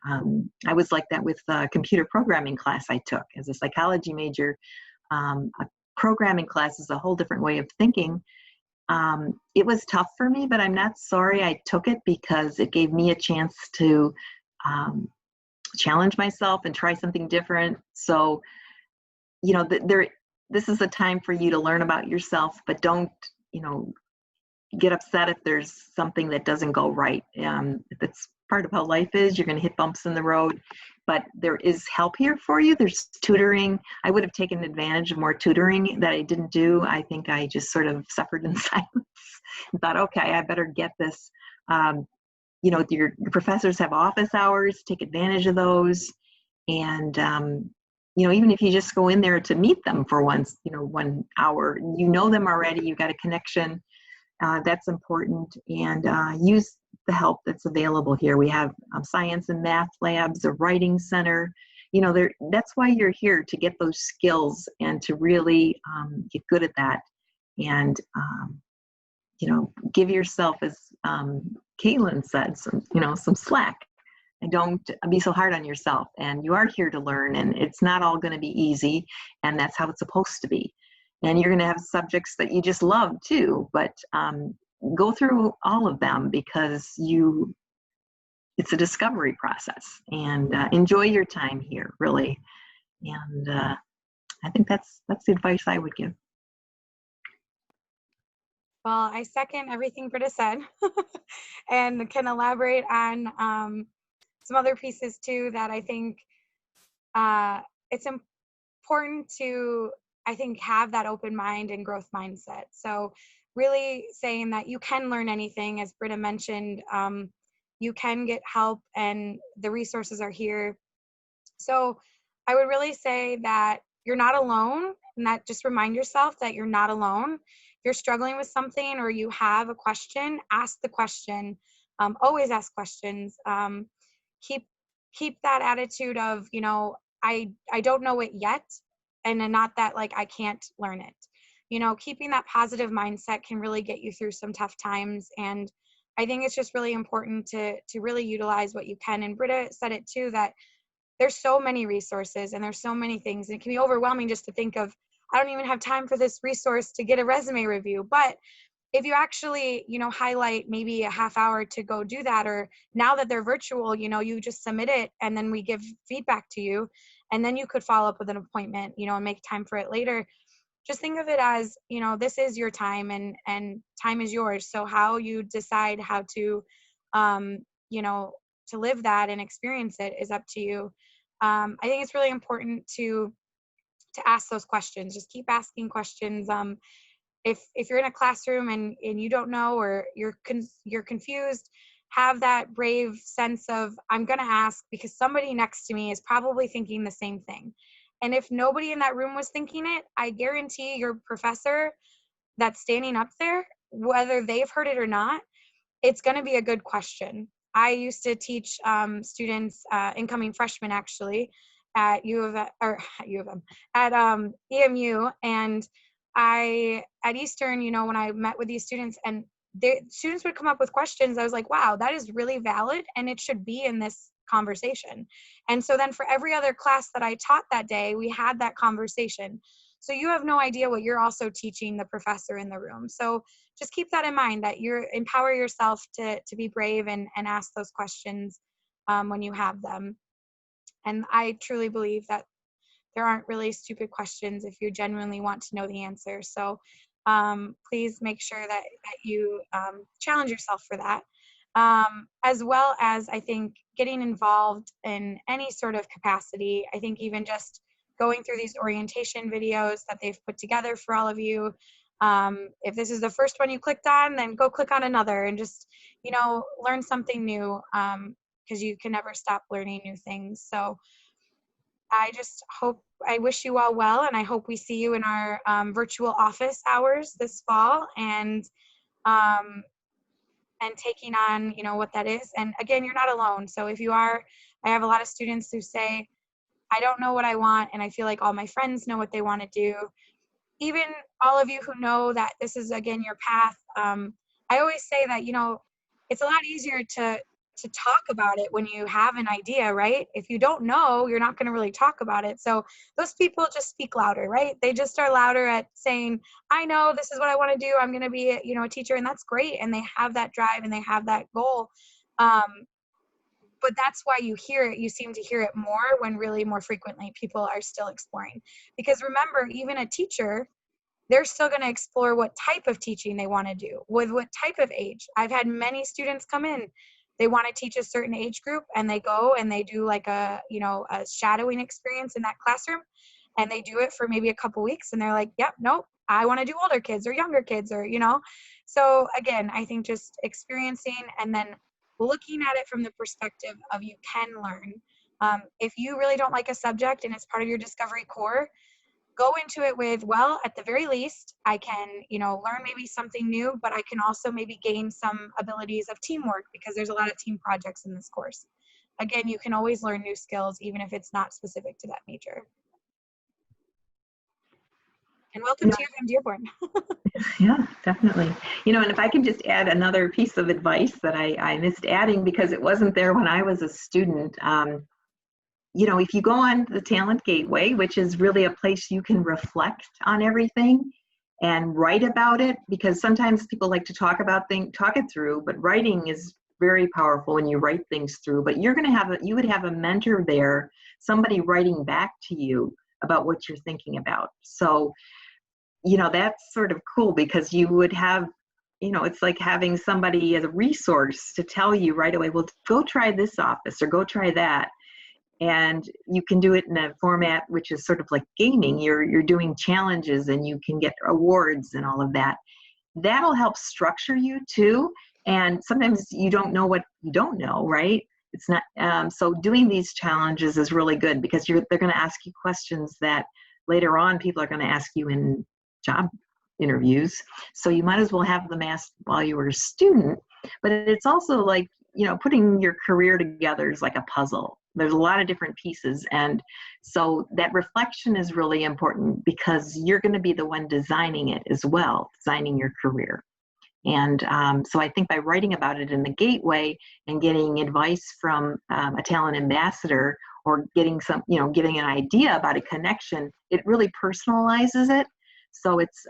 I was like that with the computer programming class I took as a psychology major. A programming class is a whole different way of thinking. It was tough for me, but I'm not sorry I took it, because it gave me a chance to challenge myself and try something different. So, this is a time for you to learn about yourself, but don't, get upset if there's something that doesn't go right. If it's part of how life is, you're going to hit bumps in the road, but there is help here for you. There's tutoring. I would have taken advantage of more tutoring that I didn't do. I think I just sort of suffered in silence and thought, okay, I better get this. Your professors have office hours, take advantage of those. And, even if you just go in there to meet them for 1 hour, them already, you've got a connection, that's important. And use the help that's available here. We have science and math labs, a writing center. That's why you're here, to get those skills and to really get good at that. And, give yourself, as Caylinn said, some slack. And don't be so hard on yourself. And you are here to learn, and it's not all going to be easy, and that's how it's supposed to be. And you're going to have subjects that you just love too, but go through all of them, because it's a discovery process, and enjoy your time here, really. And I think that's the advice I would give. Well, I second everything Britta said and can elaborate on some other pieces too, that I think it's important to, have that open mind and growth mindset. So really saying that you can learn anything, as Britta mentioned, you can get help and the resources are here. So I would really say that you're not alone, and that just remind yourself that you're not alone. If you're struggling with something or you have a question, ask the question. Always ask questions. Keep that attitude of, I don't know it yet, and then not that like I can't learn it. Keeping that positive mindset can really get you through some tough times. And I think it's just really important to really utilize what you can. And Britta said it too, that there's so many resources and there's so many things, and it can be overwhelming just to think of, I don't even have time for this resource to get a resume review. But if you actually, highlight maybe a half hour to go do that, or now that they're virtual, you just submit it and then we give feedback to you, and then you could follow up with an appointment, and make time for it later. Just think of it as, this is your time, and time is yours. So how you decide how to, to live that and experience it is up to you. I think it's really important to ask those questions. Just keep asking questions. If you're in a classroom and you don't know, or you're confused, have that brave sense of, I'm going to ask because somebody next to me is probably thinking the same thing. And if nobody in that room was thinking it, I guarantee your professor that's standing up there, whether they've heard it or not, it's going to be a good question. I used to teach students, incoming freshmen actually, at EMU, and at Eastern, when I met with these students, and students would come up with questions, I was like, wow, that is really valid, and it should be in this conversation. And so then for every other class that I taught that day, we had that conversation. So you have no idea what you're also teaching the professor in the room. So just keep that in mind, that you empower yourself to be brave and ask those questions when you have them. And I truly believe that there aren't really stupid questions if you genuinely want to know the answer. So please make sure that you challenge yourself for that. As well as, I think, getting involved in any sort of capacity. I think even just going through these orientation videos that they've put together for all of you. If this is the first one you clicked on, then go click on another and just, learn something new, because you can never stop learning new things. So I wish you all well, and I hope we see you in our virtual office hours this fall, and taking on, what that is. And again, you're not alone. So if you are, I have a lot of students who say, I don't know what I want, and I feel like all my friends know what they want to do. Even all of you who know that this is, again, your path, I always say that, it's a lot easier to talk about it when you have an idea, right? If you don't know, you're not going to really talk about it. So those people just speak louder, right? They just are louder at saying, I know this is what I want to do. I'm going to be, a teacher, and that's great. And they have that drive and they have that goal. But that's why you seem to hear it more when really more frequently people are still exploring. Because remember, even a teacher, they're still going to explore what type of teaching they want to do, with what type of age. I've had many students come in, they want to teach a certain age group, and they go and they do like a shadowing experience in that classroom, and they do it for maybe a couple weeks, and they're like, yep, nope, I want to do older kids or younger kids, or, So again, I think just experiencing and then looking at it from the perspective of you can learn. If you really don't like a subject and it's part of your discovery core, go into it with, well, at the very least, I can, learn maybe something new, but I can also maybe gain some abilities of teamwork, because there's a lot of team projects in this course. Again, you can always learn new skills, even if it's not specific to that major. And welcome to UM-Dearborn. Yeah, definitely. And if I could just add another piece of advice that I missed adding because it wasn't there when I was a student. If you go on the Talent Gateway, which is really a place you can reflect on everything and write about it, because sometimes people like to talk it through, but writing is very powerful when you write things through. But you would have a mentor there, somebody writing back to you about what you're thinking about. So, that's sort of cool, because you would have, it's like having somebody as a resource to tell you right away, well, go try this office or go try that. And you can do it in a format which is sort of like gaming. You're doing challenges and you can get awards and all of that. That'll help structure you too. And sometimes you don't know what you don't know, right? It's not so doing these challenges is really good, because they're going to ask you questions that later on people are going to ask you in job interviews. So you might as well have them asked while you were a student. But it's also like, putting your career together is like a puzzle. There's a lot of different pieces. And so that reflection is really important, because you're going to be the one designing it as well, designing your career. And so I think by writing about it in the Gateway and getting advice from a talent ambassador, or getting getting an idea about a connection, it really personalizes it. So it's,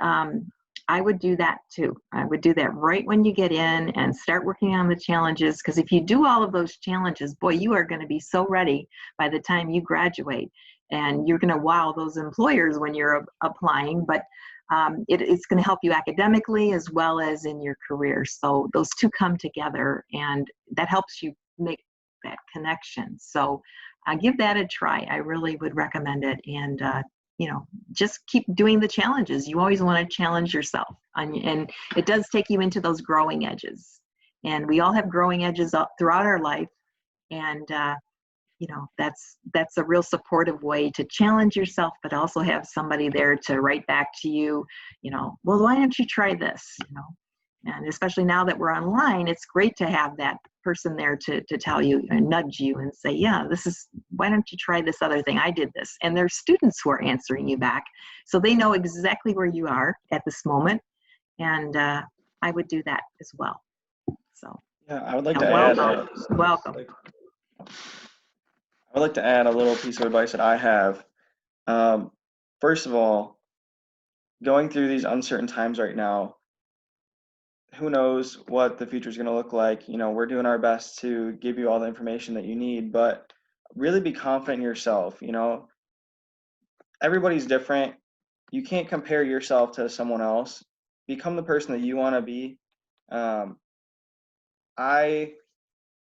I would do that too. I would do that right when you get in and start working on the challenges, because if you do all of those challenges, boy, you are going to be so ready by the time you graduate, and you're going to wow those employers when you're applying, but it's going to help you academically as well as in your career. So those two come together, and that helps you make that connection. So give that a try. I really would recommend it, and just keep doing the challenges. You always want to challenge yourself, and it does take you into those growing edges. And we all have growing edges throughout our life, and that's a real supportive way to challenge yourself, but also have somebody there to write back to you. Well, why don't you try this? And especially now that we're online, it's great to have that person there to tell you and nudge you and say, yeah, why don't you try this other thing? I did this. And there's students who are answering you back. So they know exactly where you are at this moment. And I would do that as well. So Yeah, I would like to welcome. I would like to add a little piece of advice that I have. First of all, going through these uncertain times right now, who knows what the future is going to look like. We're doing our best to give you all the information that you need, but really be confident in yourself. Everybody's different. You can't compare yourself to someone else. Become the person that you want to be.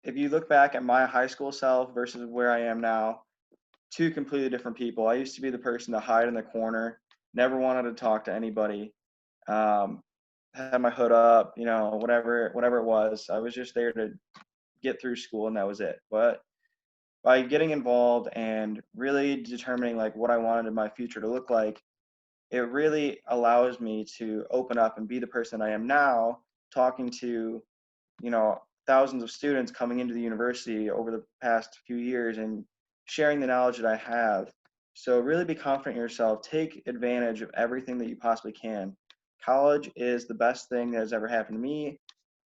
If you look back at my high school self versus where I am now, two completely different people. I used to be the person to hide in the corner, never wanted to talk to anybody. Had my hood up, whatever it was. I was just there to get through school, and that was it. But by getting involved and really determining like what I wanted my future to look like, it really allows me to open up and be the person I am now, talking to, thousands of students coming into the university over the past few years and sharing the knowledge that I have. So really be confident in yourself. Take advantage of everything that you possibly can. College is the best thing that has ever happened to me,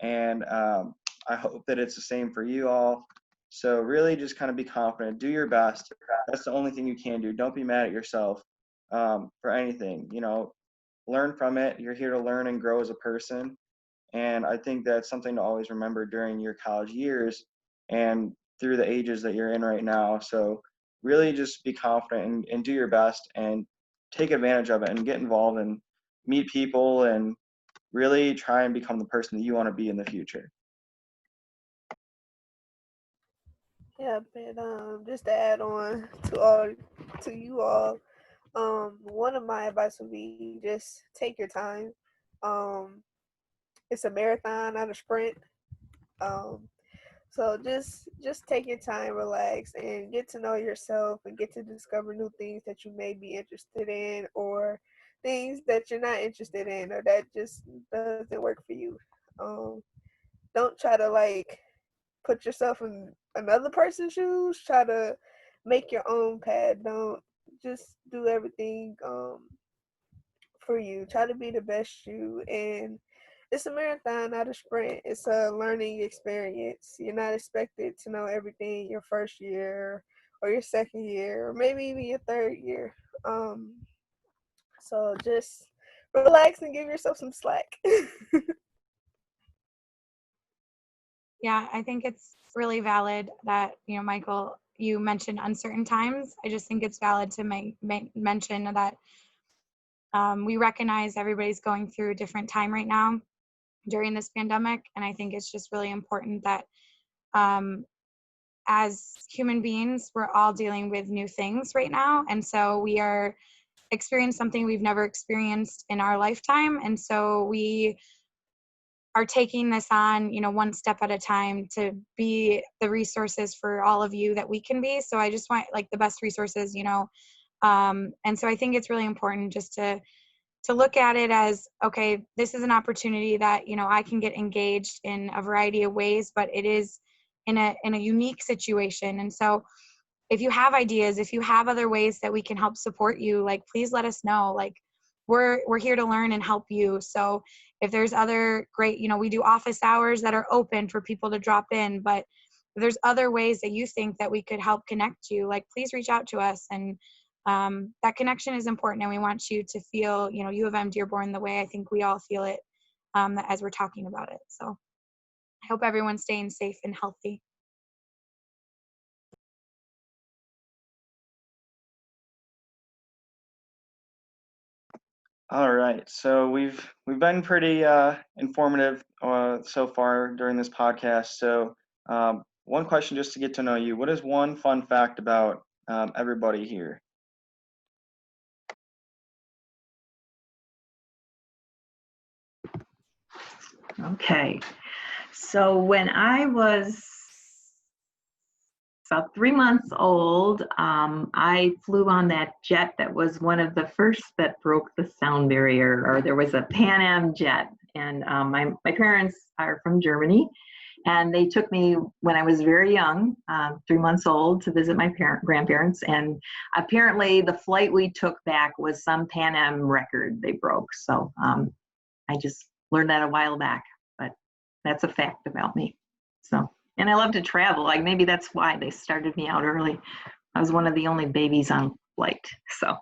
and I hope that it's the same for you all. So really just kind of be confident. Do your best. That's the only thing you can do. Don't be mad at yourself for anything. Learn from it. You're here to learn and grow as a person. And I think that's something to always remember during your college years and through the ages that you're in right now. So really just be confident and do your best and take advantage of it and get involved and meet people and really try and become the person that you want to be in the future. Yeah, but just to add on to you all, one of my advice would be just take your time. It's a marathon, not a sprint. Um, so just take your time, relax, and get to know yourself and get to discover new things that you may be interested in, or things that you're not interested in, or that just doesn't work for you. Don't try to like put yourself in another person's shoes. Try to make your own path. Don't just do everything for you. Try to be the best you. And it's a marathon, not a sprint. It's a learning experience. You're not expected to know everything your first year or your second year or maybe even your third year. So just relax and give yourself some slack. Yeah, I think it's really valid that, Michael, you mentioned uncertain times. I just think it's valid to mention that we recognize everybody's going through a different time right now during this pandemic. And I think it's just really important that as human beings, we're all dealing with new things right now. And so we are experiencing something we've never experienced in our lifetime. And so we are taking this on, one step at a time to be the resources for all of you that we can be. So I just want like the best resources, and so I think it's really important just to look at it as, okay, this is an opportunity that, I can get engaged in a variety of ways, but it is in a unique situation. And so if you have ideas, if you have other ways that we can help support you, like, please let us know. Like, we're here to learn and help you. So if there's other great, we do office hours that are open for people to drop in, but if there's other ways that you think that we could help connect you, like, please reach out to us. And that connection is important, and we want you to feel, U of M-Dearborn the way I think we all feel it as we're talking about it. So I hope everyone's staying safe and healthy. All right, so we've been pretty informative so far during this podcast. So one question just to get to know you: what is one fun fact about everybody here? Okay. So when I was about 3 months old, I flew on that jet that was one of the first that broke the sound barrier, or there was a Pan Am jet. And my parents are from Germany, and they took me when I was very young, 3 months old, to visit my grandparents. And apparently the flight we took back was some Pan Am record they broke. So I just learned that a while back, but that's a fact about me. So, and I love to travel. Like maybe that's why they started me out early. I was one of the only babies on flight. So.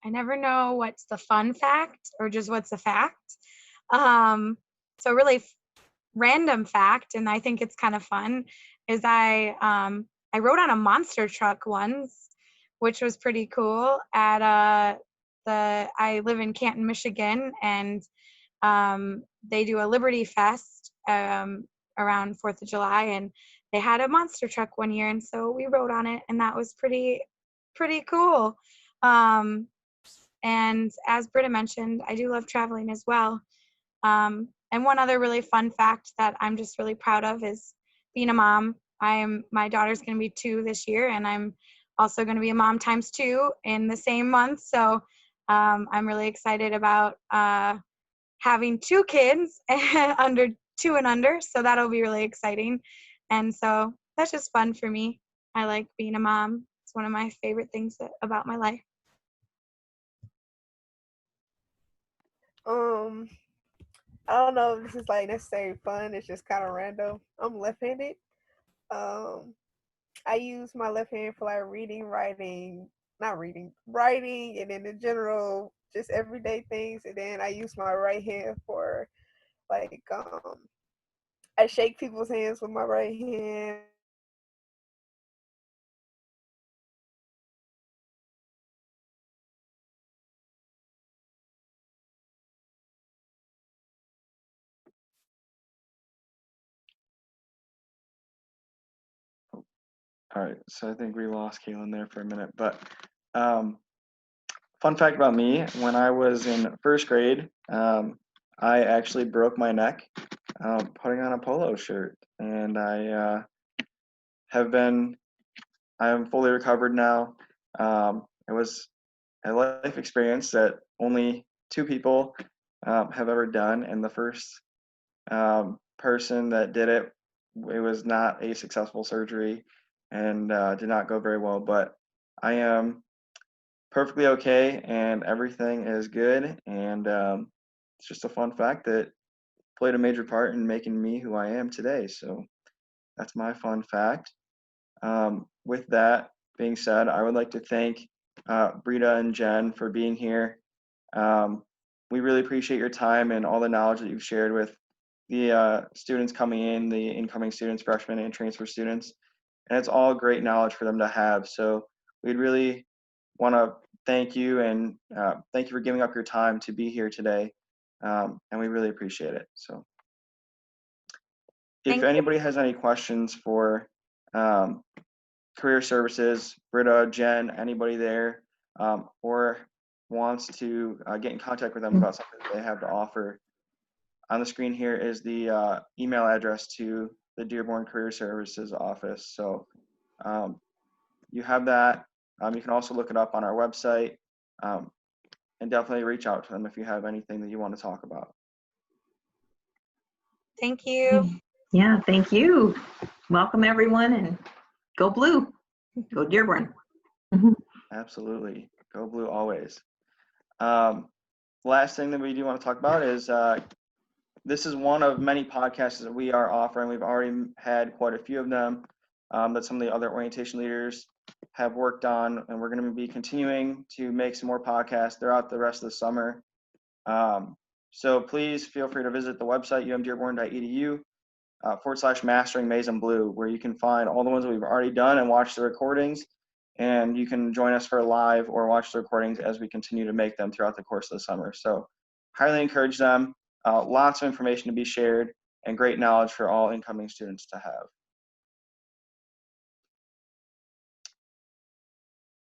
I never know what's the fun fact or just what's a fact. So really random fact, and I think it's kind of fun, is I rode on a monster truck once, which was pretty cool. I live in Canton, Michigan, and they do a Liberty Fest around 4th of July, and they had a monster truck one year, and so we rode on it, and that was pretty cool. And as Britta mentioned, I do love traveling as well. And one other really fun fact that I'm just really proud of is being a mom. My daughter's going to be 2 this year, and I'm also going to be a mom times 2 in the same month. So I'm really excited about having 2 kids under 2 and under. So that'll be really exciting. And so that's just fun for me. I like being a mom. It's one of my favorite things about my life. I don't know if this is like necessarily fun. It's just kind of random. I'm left-handed. I use my left hand for like writing, and then in general, just everyday things. And then I use my right hand for like I shake people's hands with my right hand. All right, so I think we lost Caylinn there for a minute, but fun fact about me, when I was in first grade, I actually broke my neck putting on a polo shirt, and I am fully recovered now. It was a life experience that only 2 people have ever done, and the first person that did it, it was not a successful surgery and did not go very well, but I am perfectly okay and everything is good, and it's just a fun fact that played a major part in making me who I am today. So that's my fun fact. With that being said, I would like to thank Britta and Jen for being here. We really appreciate your time and all the knowledge that you've shared with the students coming in, the incoming students, freshmen and transfer students. And it's all great knowledge for them to have. So we'd really want to thank you, and thank you for giving up your time to be here today. And we really appreciate it. So if anybody has any questions for career services, Britta, Jen, anybody there, or wants to get in contact with them about something that they have to offer, on the screen here is the email address to the Dearborn Career Services office. So you have that. You can also look it up on our website, and definitely reach out to them if you have anything that you want to talk about. Thank you. Yeah, thank you. Welcome everyone, and go blue. Go Dearborn. Absolutely. Go blue always. Last thing that we do want to talk about is this is one of many podcasts that we are offering. We've already had quite a few of them that some of the other orientation leaders have worked on, and we're going to be continuing to make some more podcasts throughout the rest of the summer. So please feel free to visit the website, umdearborn.edu /mastering Maize and Blue, where you can find all the ones that we've already done and watch the recordings. And you can join us for live or watch the recordings as we continue to make them throughout the course of the summer. So highly encourage them. Lots of information to be shared and great knowledge for all incoming students to have.